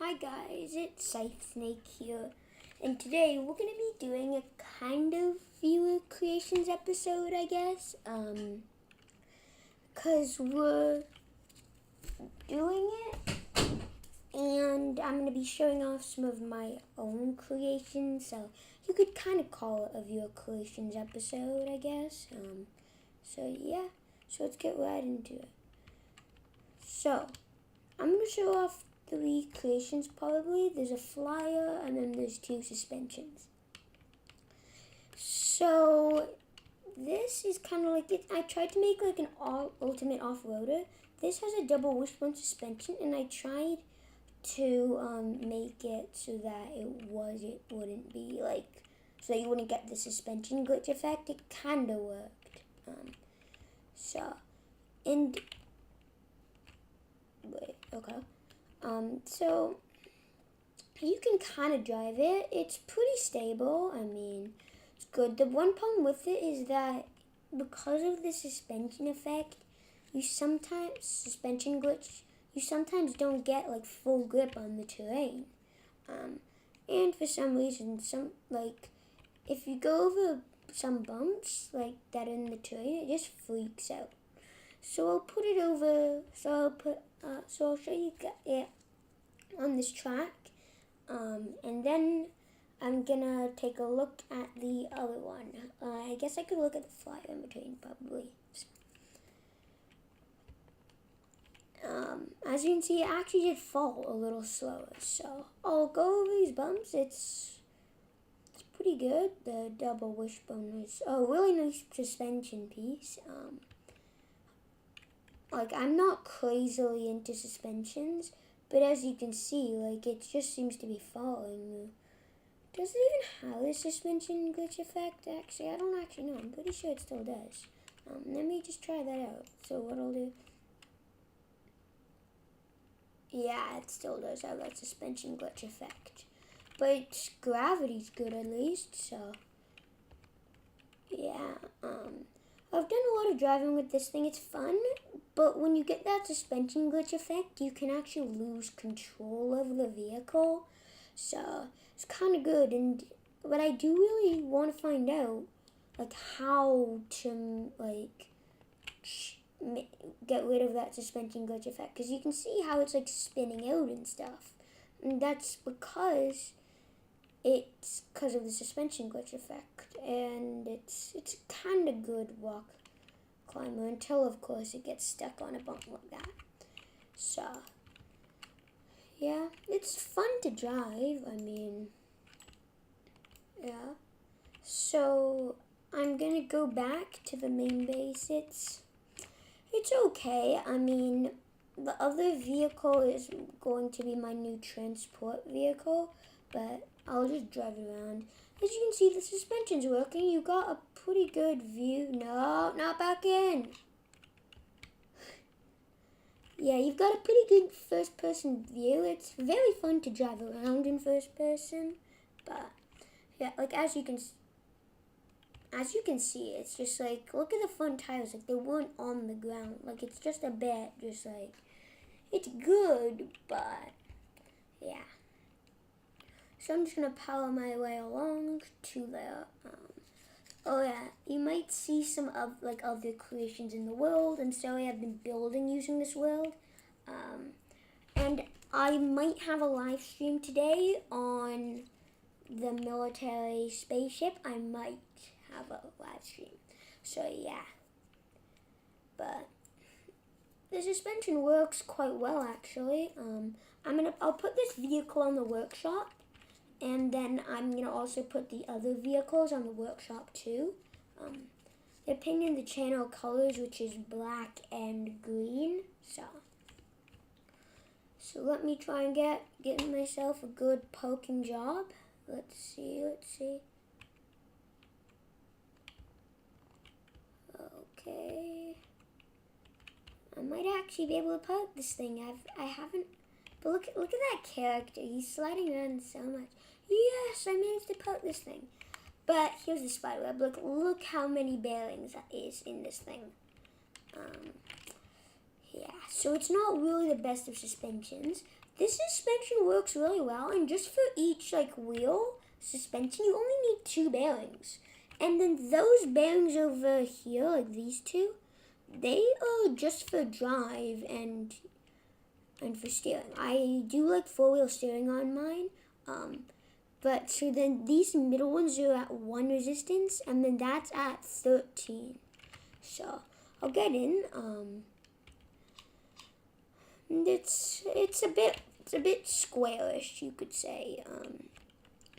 Hi guys, it's Scythe Snake here, and today we're gonna be doing a kind of viewer creations episode, I guess. Cause we're doing it, and I'm gonna be showing off some of my own creations. So you could kind of call it a viewer creations episode, I guess. So yeah, so let's get right into it. So I'm gonna show off three creations probably. There's a flyer and then there's two suspensions. So this is kind of like it. I tried to make like an ultimate off-roader. This has a double wishbone suspension, and I tried to make it so that it wouldn't be like, so you wouldn't get the suspension glitch effect. It kind of worked. So, and wait, okay. So you can kind of drive it. It's pretty stable. I mean, it's good. The one problem with it is that because of the suspension effect, suspension glitch, you sometimes don't get like full grip on the terrain. And for some reason, if you go over some bumps like that in the terrain, it just freaks out. So I'll put it over. So I'll show you it on this track, and then I'm gonna take a look at the other one. I guess I could look at the flyer in between probably. As you can see, it actually did fall a little slower. So I'll go over these bumps. It's pretty good. The double wishbone is a really nice suspension piece. I'm not crazily into suspensions, but as you can see, like it just seems to be falling. Does it even have a suspension glitch effect? Actually, I don't actually know. I'm pretty sure it still does. Let me just try that out. So what I'll do... Yeah, it still does have that suspension glitch effect. But gravity's good at least, so... Yeah, I've done a lot of driving with this thing. It's fun, but when you get that suspension glitch effect, you can actually lose control of the vehicle. So it's kind of good, but I do really want to find out like how to get rid of that suspension glitch effect, because you can see how it's like spinning out and stuff, and that's because of the suspension glitch effect, and it's kind of good rock climber until of course it gets stuck on a bump like that. So yeah, it's fun to drive. I mean, yeah. So I'm gonna go back to the main base. It's okay. I mean, the other vehicle is going to be my new transport vehicle, but I'll just drive it around. As you can see, the suspension's working. You got a pretty good view. No, not back in. Yeah, you've got a pretty good first-person view. It's very fun to drive around in first person, but yeah, like as you can see, it's just like, look at the front tires. Like they weren't on the ground. Like it's just a bit, just like, it's good, but yeah. So I'm just gonna power my way along to the, oh yeah, you might see some of like other creations in the world, and so I have been building using this world. And I might have a live stream today on the military spaceship. I might have a live stream. So yeah. But the suspension works quite well actually. I'll put this vehicle on the workshop, and then I'm gonna also put the other vehicles on the workshop too. They're painting the channel colors, which is black and green. So let me try and get myself a good poking job. Let's see. Okay. I might actually be able to poke this thing. I haven't. But look at that character. He's sliding around so much. Yes, I managed to poke this thing. But here's the spider web. Look how many bearings that is in this thing. Yeah, so it's not really the best of suspensions, this suspension works really well, and just for each like wheel suspension, you only need 2 bearings. And then those bearings over here, like these two, they are just for drive and for steering. I do like 4-wheel steering on mine. But so then these middle ones are at 1 resistance, and then that's at 13. So I'll get in. It's a bit squarish, you could say.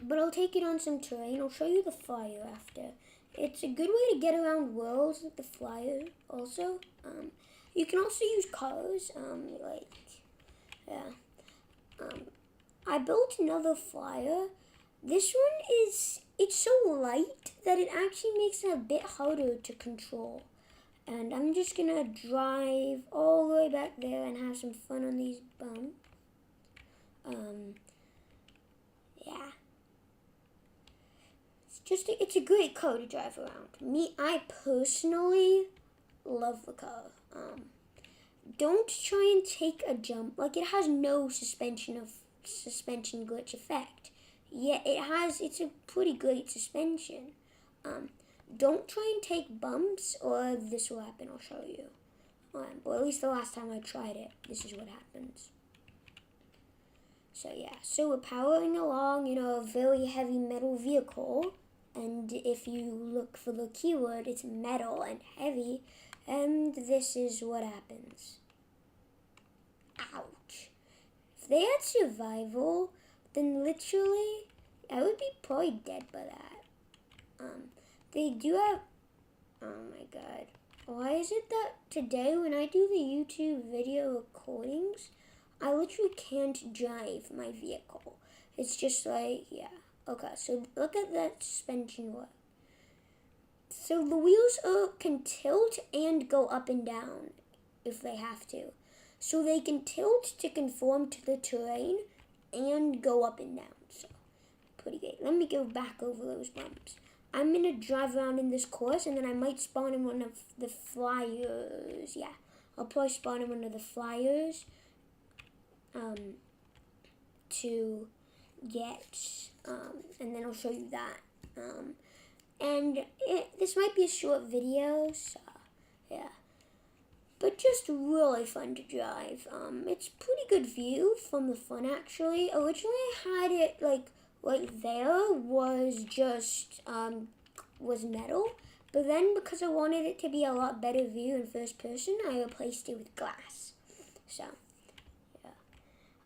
But I'll take it on some terrain. I'll show you the flyer after. It's a good way to get around worlds with the flyer. Also, you can also use cars. I built another flyer. This one it's so light that it actually makes it a bit harder to control. And I'm just gonna drive all the way back there and have some fun on these bumps. Yeah. It's a great car to drive around. I personally love the car. Don't try and take a jump. Like, it has no suspension glitch effect. Yeah, it's a pretty great suspension. Don't try and take bumps or this will happen, I'll show you. Or at least the last time I tried it, this is what happens. So yeah, so we're powering along, a very heavy metal vehicle. And if you look for the keyword, it's metal and heavy. And this is what happens. Ouch. If they had survival, then literally, I would be probably dead by that. They do have, oh my god. Why is it that today when I do the YouTube video recordings, I literally can't drive my vehicle? It's just like, yeah. Okay, so look at that suspension work. So the wheels can tilt and go up and down if they have to. So they can tilt to conform to the terrain and go up and down. So pretty great. Let me go back over those bumps. I'm going to drive around in this course, and then I might spawn in one of the flyers. Yeah, I'll probably spawn in one of the flyers to get, and then I'll show you that. This might be a short video, so yeah. But just really fun to drive. It's pretty good view from the front, actually. Originally I had it like right there was just was metal, but then because I wanted it to be a lot better view in first person, I replaced it with glass. So yeah,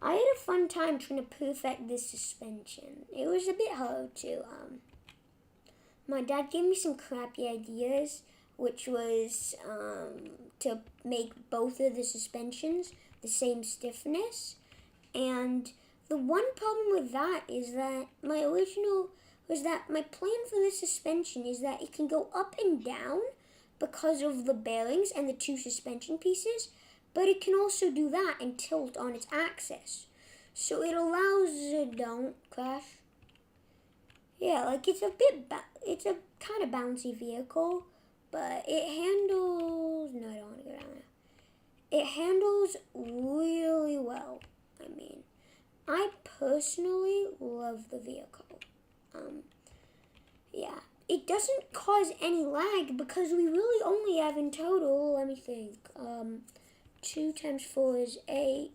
I had a fun time trying to perfect this suspension. It was a bit hard too. My dad gave me some crappy ideas, which was to make both of the suspensions the same stiffness. And the one problem with that is that my plan for this suspension is that it can go up and down because of the bearings and the 2 suspension pieces, but it can also do that and tilt on its axis. So it allows don't crash. Yeah, like it's a kind of bouncy vehicle, but it handles, no, I don't want to go down there. It handles really well. I mean, I personally love the vehicle. Yeah, it doesn't cause any lag because we really only have in total, let me think, 2 times 4 is 8.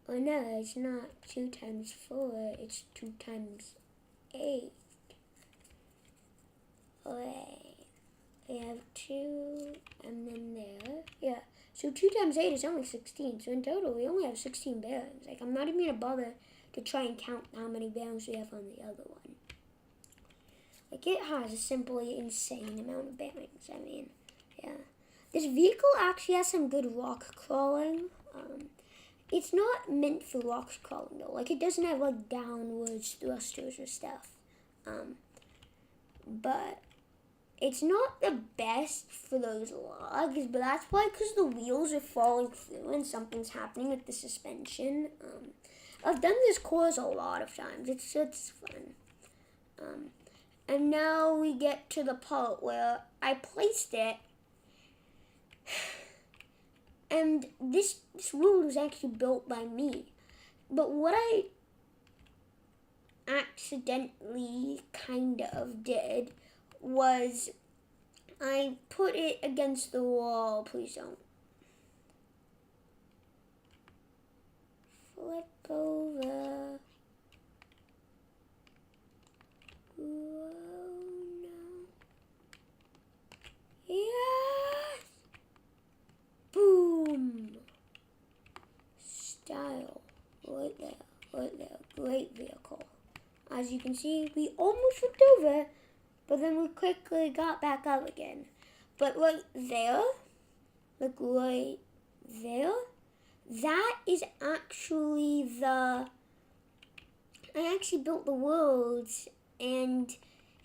Oh no, it's not 2 times 4, it's 2 times 8. Okay, we have 2 and then there. Yeah, so 2 times 8 is only 16. So in total, we only have 16 bearings. Like, I'm not even going to bother to try and count how many bearings we have on the other one. Like, it has a simply insane amount of bearings. I mean, yeah. This vehicle actually has some good rock crawling. It's not meant for rock crawling, though. Like, it doesn't have, like, downwards thrusters or stuff. But it's not the best for those logs, but that's why, because the wheels are falling through and something's happening with the suspension. I've done this course a lot of times. It's fun. And now we get to the part where I placed it And this world was actually built by me. But what I accidentally kind of did was I put it against the wall. Please don't. Flip over. Whoa, no. Yes! Boom! Style. Right there. Right there. Great vehicle. As you can see, we almost flipped over, but then we quickly got back up again. But right there, like right there, that is actually I actually built the worlds, and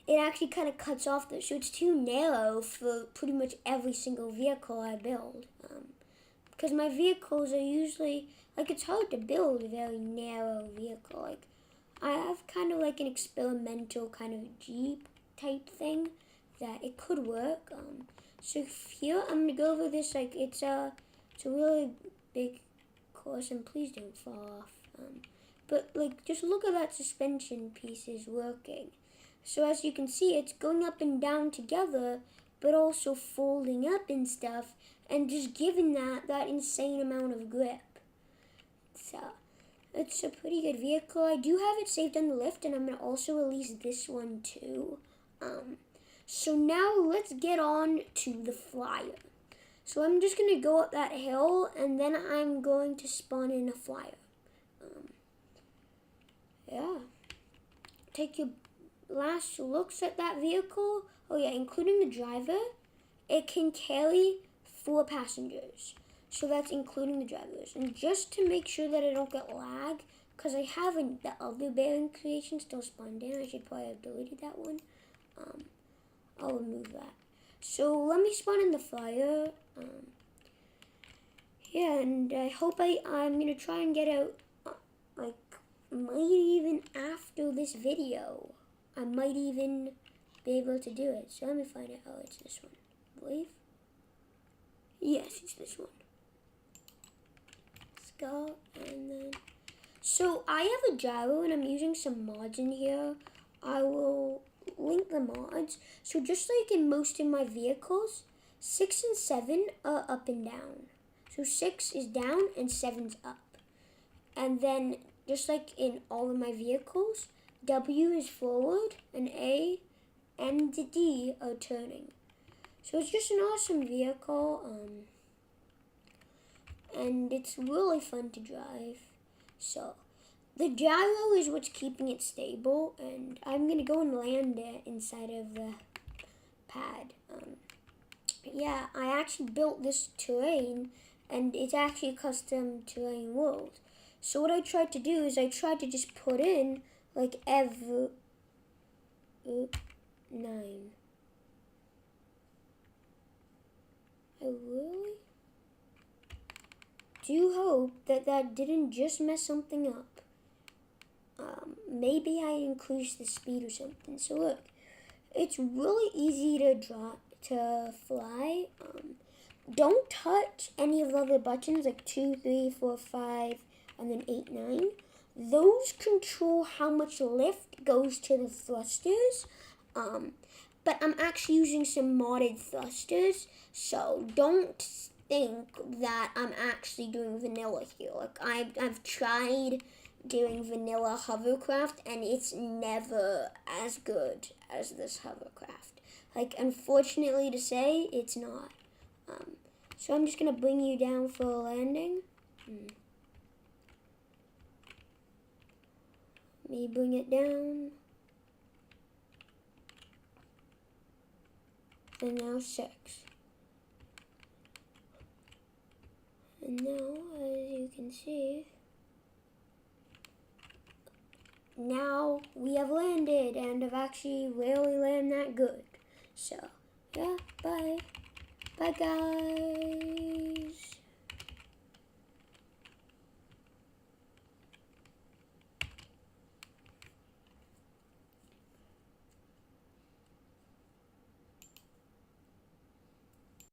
it actually kind of cuts off there, so it's too narrow for pretty much every single vehicle I build. Because my vehicles are usually, like, it's hard to build a very narrow vehicle. Like, I have kind of like an experimental kind of Jeep type thing that it could work. So here I'm gonna go over this, like, it's a really big course, and please don't fall off. But like, just look at that suspension piece is working. So as you can see, it's going up and down together, but also folding up and stuff, and just giving that insane amount of grip. So it's a pretty good vehicle. I do have it saved on the lift, and I'm gonna also release this one too. So now let's get on to the flyer. So I'm just gonna go up that hill, and then I'm going to spawn in a flyer. Yeah. Take your last looks at that vehicle. Oh yeah, including the driver. It can carry 4 passengers. So that's including the drivers. And just to make sure that I don't get lag, because I haven't, the other bearing creation still spawned in. I should probably have deleted that one. I'll remove that. So let me spawn in the flyer. Yeah, and I hope I'm going to try and get out, like, might even after this video. I might even be able to do it. So let me find it. Oh, it's this one, I believe. Yes, it's this one. Let's go, and then... So I have a gyro, and I'm using some mods in here. I will link the mods. So just like in most of my vehicles, 6 and 7 are up and down. So 6 is down and 7's up. And then just like in all of my vehicles, W is forward and A and D are turning. So it's just an awesome vehicle, and it's really fun to drive. So the gyro is what's keeping it stable, and I'm gonna go and land it inside of the pad. Yeah, I actually built this terrain, and it's actually a custom terrain world. So what I tried to do is I tried to just put in like every 9. I really do hope that didn't just mess something up. Maybe I increased the speed or something. So look, it's really easy to fly. Don't touch any of the other buttons like 2, 3, 4, 5, and then 8, 9. Those control how much lift goes to the thrusters. But I'm actually using some modded thrusters, so don't think that I'm actually doing vanilla here. Like I've tried doing vanilla hovercraft, and it's never as good as this hovercraft. Like, unfortunately to say, it's not. So I'm just gonna bring you down for a landing. Let me bring it down. And now 6. And now, as you can see, now we have landed, and I've actually rarely landed that good. So, yeah, bye. Bye, guys.